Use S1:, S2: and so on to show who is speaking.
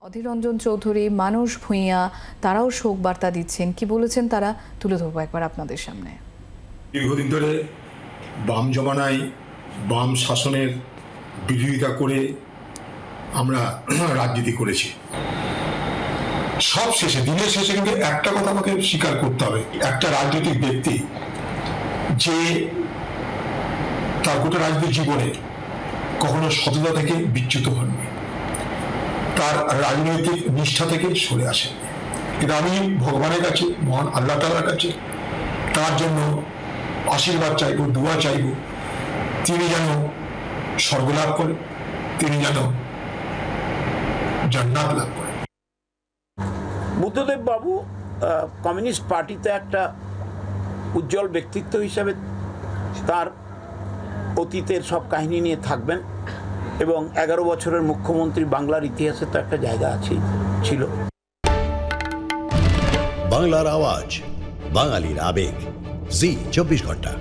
S1: অধীর রঞ্জন চৌধুরী, মানস ভূঁইয়া তারাও শোক বার্তা দিচ্ছেন। কি বলেছেন তারা তুলে ধরবো একবার আপনাদের সামনে।
S2: দীর্ঘদিন ধরে বাম জমানায় বাম শাসনের বিরোধিতা করে আমরা রাজনীতি করেছি। সব শেষে, দিনের শেষে কিন্তু একটা কথা আমাকে স্বীকার করতে হবে, একটা রাজনৈতিক ব্যক্তি যে তার গোটা রাজনৈতিক জীবনে কখনো সততা থেকে বিচ্যুত হননি, তার রাজনৈতিক নিষ্ঠা থেকে সরে আসেননি। কিন্তু আমি ভগবানের কাছে, মহান আল্লাহ তাআলার কাছে তার জন্য আশীর্বাদ চাইব, দোয়া চাইব, তিনি যেন স্বর্গলাভ করেন, তিনি যেন জান্নাত লাভ করেন।
S3: বুদ্ধদেব বাবু কমিউনিস্ট পার্টিতে একটা উজ্জ্বল ব্যক্তিত্ব হিসাবে তার অতীতের সব কাহিনী নিয়ে থাকবেন এবং 11 বছরের মুখ্যমন্ত্রী বাংলার ইতিহাসে তো একটা জায়গা ছিল।
S4: বাংলার আওয়াজ, বাঙালির আবেগ, জি 24 ঘন্টা।